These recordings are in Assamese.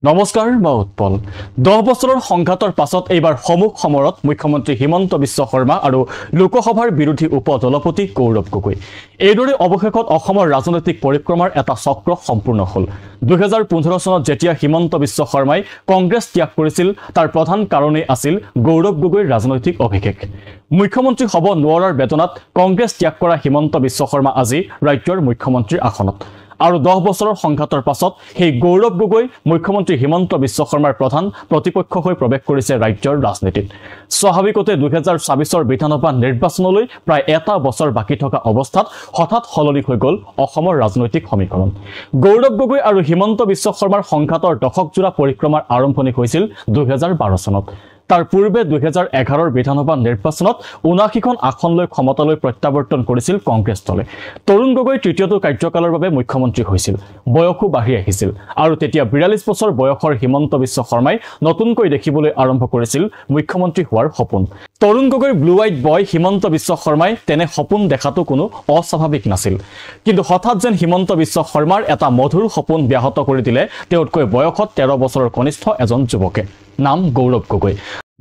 নমস্কাৰ মই উৎপল 10 বছৰৰ সংঘাতৰ পাছত এইবাৰ সমুখ সমৰত মুখ্যমন্ত্ৰী হিমন্ত বিশ্ব শৰ্মা আৰু লোকসভাৰ বিৰোধী উপদলপতি গৌৰৱ গগৈ এইদৰে অৱশেষত অসমৰ ৰাজনৈতিক পৰিক্ৰমাৰ এটা চক্ৰ সম্পূৰ্ণ হ'ল 2015 চনত যেতিয়া হিমন্ত বিশ্ব শৰ্মাই কংগ্ৰেছ ত্যাগ কৰিছিল তাৰ প্ৰধান কাৰণেই আছিল গৌৰৱ গগৈৰ ৰাজনৈতিক অভিষেক মুখ্যমন্ত্ৰী হ'ব নোৱাৰাৰ বেদনাত কংগ্ৰেছ ত্যাগ কৰা হিমন্ত বিশ্ব শৰ্মা আজি ৰাজ্যৰ মুখ্যমন্ত্ৰীৰ আসনত আৰু 10 বছৰৰ সংঘাতৰ পাছত সেই গৌৰৱ গগৈ মুখ্যমন্ত্ৰী হিমন্ত বিশ্ব শৰ্মাৰ প্ৰধান প্ৰতিপক্ষ হৈ প্ৰৱেশ কৰিছে ৰাজ্যৰ ৰাজনীতিত স্বাভাৱিকতে 2024ৰ বিধানসভা নিৰ্বাচনলৈ প্ৰায় এটা বছৰ বাকি থকা অৱস্থাত হঠাৎ হলনি হৈ গ'ল অসমৰ ৰাজনৈতিক সমীকৰণ গৌৰৱ গগৈ আৰু হিমন্ত বিশ্ব শৰ্মাৰ সংঘাতৰ দশকজোৰা পৰিক্ৰমাৰ আৰম্ভণি হৈছিল 2012 চনত তাৰ পূৰ্বে 2011ৰ বিধানসভা নিৰ্বাচনত 79খন আসনলৈ ক্ষমতালৈ প্ৰত্যাৱৰ্তন কৰিছিল কংগ্ৰেছ দলে তৰুণ গগৈ তৃতীয়টো কাৰ্যকালৰ বাবে মুখ্যমন্ত্ৰী হৈছিল বয়সো বাঢ়ি আহিছিল আৰু তেতিয়া 42 বছৰ বয়সৰ হিমন্ত বিশ্ব শৰ্মাই নতুনকৈ দেখিবলৈ আৰম্ভ কৰিছিল মুখ্যমন্ত্ৰী হোৱাৰ সপোন তৰুণ গগৈৰ ব্লু আইড বয় হিমন্ত বিশ্ব শৰ্মাই তেনে সপোন দেখাটো কোনো অস্বাভাৱিক নাছিল কিন্তু হঠাৎ যেন হিমন্ত বিশ্ব শৰ্মাৰ এটা মধুৰ সপোন ব্যাহত কৰি দিলে তেওঁতকৈ বয়সত 13 বছৰৰ কনিষ্ঠ এজন যুৱকে নাম গৌৰৱ গগৈ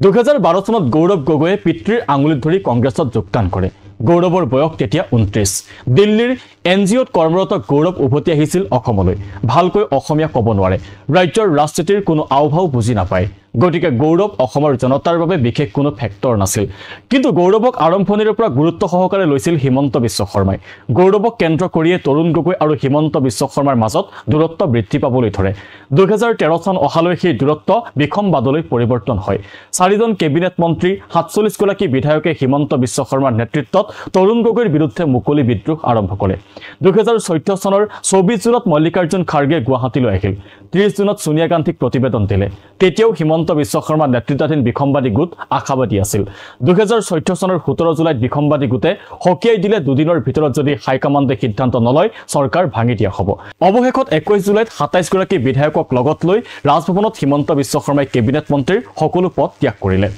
2012 চনত গৌৰৱ গগৈয়ে পিতৃৰ আঙুলিত ধৰি কংগ্ৰেছত যোগদান কৰে গৌৰৱৰ বয়স তেতিয়া 29 দিল্লীৰ এনজিঅ'ত কৰ্মৰত গৌৰৱ উভতি আহিছিল অসমলৈ ভালকৈ অসমীয়া ক'ব নোৱাৰে ৰাজ্যৰ ৰাজনীতিৰ কোনো আওভাও বুজি নাপায় গতিকে গৌৰৱ অসমৰ জনতাৰ বাবে বিশেষ কোনো ফেক্টৰ নাছিল কিন্তু গৌৰৱক আৰম্ভণিৰ পৰা গুৰুত্ব সহকাৰে লৈছিল হিমন্ত বিশ্ব শৰ্মাই গৌৰৱক কেন্দ্ৰ কৰিয়ে তৰুণ গগৈ আৰু হিমন্ত বিশ্ব শৰ্মাৰ মাজত দূৰত্ব বৃদ্ধি পাবলৈ ধৰে 2013 চন অহালৈ সেই দূৰত্ব বিখমবাদলৈ পৰিৱৰ্তন হয় চাৰিজন কেবিনেট মন্ত্ৰী 47 গৰাকী বিধায়কে হিমন্ত বিশ্ব শৰ্মাৰ নেতৃত্বত তৰুণ গগৈৰ বিৰুদ্ধে মুকলি বিদ্ৰোহ আৰম্ভ কৰে 2014 চনৰ 24 জুনত মল্লিকাৰ্জুন খাৰ্গে গুৱাহাটীলৈ আহিল 30 জুনত সোনিয়া গান্ধীক প্ৰতিবেদন দিলে তেতিয়াও হিমন্ত বিশ্ব শৰ্মা নেতৃত্বাধীন বিখমবাদী গোট আশাবাদী আছিল 2014 চনৰ 17 জুলাইত বিখমবাদী গোটে হকিয়াই দিলে দুদিনৰ ভিতৰত যদি হাইকমাণ্ডে সিদ্ধান্ত নলয় চৰকাৰ ভাঙি দিয়া হ'ব অৱশেষত 21 জুলাইত 27 গৰাকী বিধায়কক লগত লৈ ৰাজভৱনত হিমন্ত বিশ্ব শৰ্মাই কেবিনেট মন্ত্ৰীৰ সকলো পদ ত্যাগ কৰিলে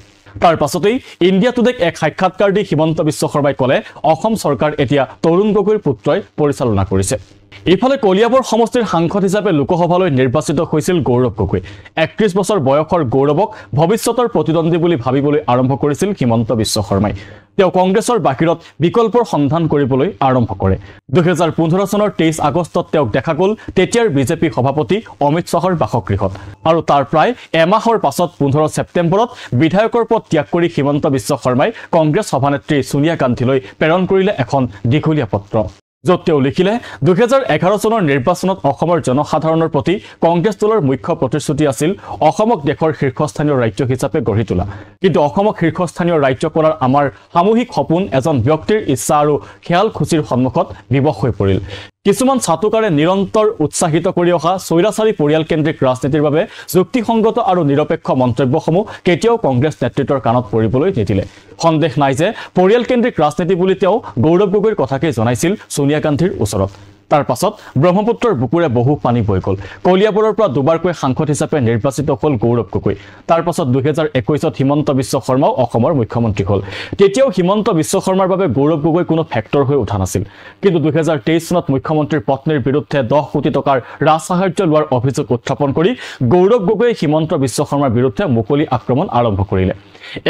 তাৰ পাছতেই ইণ্ডিয়া টুডেক এক সাক্ষাৎকাৰ দি হিমন্ত বিশ্ব শৰ্মাই ক'লে অসম চৰকাৰ এতিয়া তৰুণ গগৈৰ পুত্ৰই পৰিচালনা কৰিছে ইফালে কলিয়াবৰ সমষ্টিৰ সাংসদ হিচাপে লোকসভালৈ নিৰ্বাচিত হৈছিল গৌৰৱ গগৈ 31 বছৰ বয়সৰ গৌৰৱক ভৱিষ্যতৰ প্ৰতিদ্বন্দ্বী বুলি ভাবিবলৈ আৰম্ভ কৰিছিল হিমন্ত বিশ্ব শৰ্মাই তেওঁ কংগ্ৰেছৰ বাহিৰত বিকল্পৰ সন্ধান কৰিবলৈ আৰম্ভ কৰে 2015 চনৰ 23 আগষ্টত তেওঁক দেখা গ'ল তেতিয়াৰ বিজেপি সভাপতি অমিত শাহৰ বাসগৃহত আৰু তাৰ প্ৰায় এমাহৰ পাছত 15 ছেপ্টেম্বৰত বিধায়কৰ পদ ত্যাগ কৰি হিমন্ত বিশ্ব শৰ্মাই কংগ্ৰেছ সভানেত্ৰী সোনিয়া গান্ধীলৈ প্ৰেৰণ কৰিলে এখন দীঘলীয়া পত্ৰ য'ত তেওঁ লিখিলে 2011 চনৰ নিৰ্বাচনত অসমৰ জনসাধাৰণৰ প্ৰতি কংগ্ৰেছ দলৰ মুখ্য প্ৰতিশ্ৰুতি আছিল অসমক দেশৰ শীৰ্ষস্থানীয় ৰাজ্য হিচাপে গঢ়ি তোলা কিন্তু অসমক শীৰ্ষস্থানীয় ৰাজ্য কৰাৰ আমাৰ সামূহিক সপোন এজন ব্যক্তিৰ ইচ্ছা আৰু খেয়াল খুচিৰ সন্মুখত বিবশ হৈ পৰিল কিছুমান ছাতুকাৰে নিৰন্তৰ উৎসাহিত কৰি অহা স্বৈৰাচাৰী পৰিয়ালকেন্দ্ৰিক ৰাজনীতিৰ বাবে যুক্তিসংগত আৰু নিৰপেক্ষ মন্তব্যসমূহ কেতিয়াও কংগ্ৰেছ নেতৃত্বৰ কাণত পৰিবলৈ নিদিলে সন্দেহ নাই যে পৰিয়ালকেন্দ্ৰিক ৰাজনীতি বুলি তেওঁ গৌৰৱ গগৈৰ কথাকে জনাইছিল সোনিয়া গান্ধীৰ ওচৰত তাৰ পাছত ব্ৰহ্মপুত্ৰৰ বুকুৰে বহু পানী বৈ গ'ল কলিয়াবৰৰ পৰা দুবাৰকৈ সাংসদ হিচাপে নিৰ্বাচিত হ'ল গৌৰৱ গগৈ তাৰ পাছত 2021ত হিমন্ত বিশ্ব শৰ্মাও অসমৰ মুখ্যমন্ত্ৰী হ'ল তেতিয়াও হিমন্ত বিশ্ব শৰ্মাৰ বাবে গৌৰৱ গগৈ কোনো ফেক্টৰ হৈ উঠা নাছিল কিন্তু 2023 চনত মুখ্যমন্ত্ৰীৰ পত্নীৰ বিৰুদ্ধে 10 কোটি টকাৰ ৰাজসাহায্য লোৱাৰ অভিযোগ উত্থাপন কৰি গৌৰৱ গগৈয়ে হিমন্ত বিশ্ব শৰ্মাৰ বিৰুদ্ধে মুকলি আক্ৰমণ আৰম্ভ কৰিলে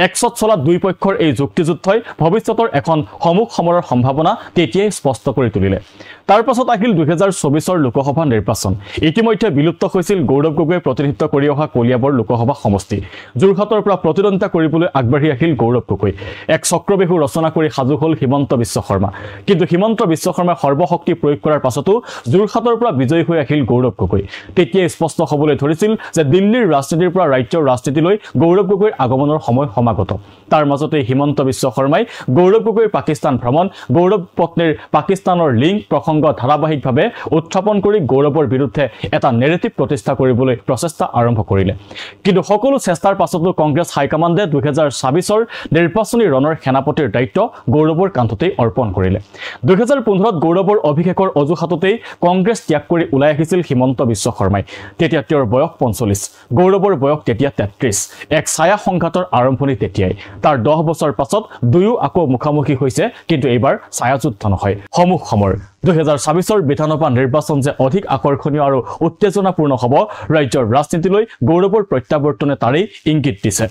একছত চলা দুই পক্ষৰ এই যুক্তিযুদ্ধই ভৱিষ্যতৰ এখন সমুখ সমৰৰ সম্ভাৱনা তেতিয়াই স্পষ্ট কৰি তুলিলে তাৰ পাছত আহিল 2024ৰ লোকসভা নিৰ্বাচন ইতিমধ্যে বিলুপ্ত হৈছিল গৌৰৱ গগৈয়ে প্ৰতিনিধিত্ব কৰি অহা কলিয়াবৰ লোকসভা সমষ্টি যোৰহাটৰ পৰা প্ৰতিদ্বন্দ্বিতা কৰিবলৈ আগবাঢ়ি আহিল গৌৰৱ গগৈ এক চক্ৰবেহু ৰচনা কৰি সাজু হ'ল হিমন্ত বিশ্ব শৰ্মা কিন্তু হিমন্ত বিশ্ব শৰ্মাই সৰ্বশক্তি প্ৰয়োগ কৰাৰ পাছতো যোৰহাটৰ পৰা বিজয়ী হৈ আহিল গৌৰৱ গগৈ তেতিয়াই স্পষ্ট হ'বলৈ ধৰিছিল যে দিল্লীৰ ৰাজনীতিৰ পৰা ৰাজ্যৰ ৰাজনীতিলৈ গৌৰৱ গগৈৰ আগমনৰ সময় সমাগত তাৰ মাজতে হিমন্ত বিশ্ব শৰ্মাই গৌৰৱ গগৈৰ পাকিস্তান ভ্ৰমণ গৌৰৱ পত্নীৰ পাকিস্তানৰ লিংক প্ৰসংগ ধাৰাবাহিকভাৱে উত্থাপন কৰি গৌৰৱৰ বিৰুদ্ধে এটা নেৰেটিভ প্ৰতিষ্ঠা কৰিবলৈ প্ৰচেষ্টা আৰম্ভ কৰিলে কিন্তু সকলো চেষ্টাৰ পাছতো কংগ্ৰেছ হাইকমাণ্ডে 2024ৰ নিৰ্বাচনী ৰণৰ সেনাপতিৰ দায়িত্ব গৌৰৱৰ কান্ধতেই অৰ্পণ কৰিলে 2015ত গৌৰৱৰ অভিষেকৰ অজুহাততেই কংগ্ৰেছ ত্যাগ কৰি ওলাই আহিছিল হিমন্ত বিশ্ব শৰ্মাই তেতিয়া তেওঁৰ বয়স 45 গৌৰৱৰ বয়স তেতিয়া 33 এক ছায়া সংঘাতৰ আৰম্ভণি তেতিয়াই তাৰ 10 বছৰ পাছত দুয়ো আকৌ মুখামুখি হৈছে কিন্তু এইবাৰ ছায়াযুদ্ধ নহয় সমুখ সমৰ 2024 বিধানসভা নিৰ্বাচন যে অধিক আকৰ্ষণীয় আৰু উত্তেজনাপূৰ্ণ হ'ব ৰাজ্যৰ ৰাজনীতিলৈ গৌৰৱৰ প্ৰত্যাৱৰ্তনে তাৰেই ইংগিত দিছে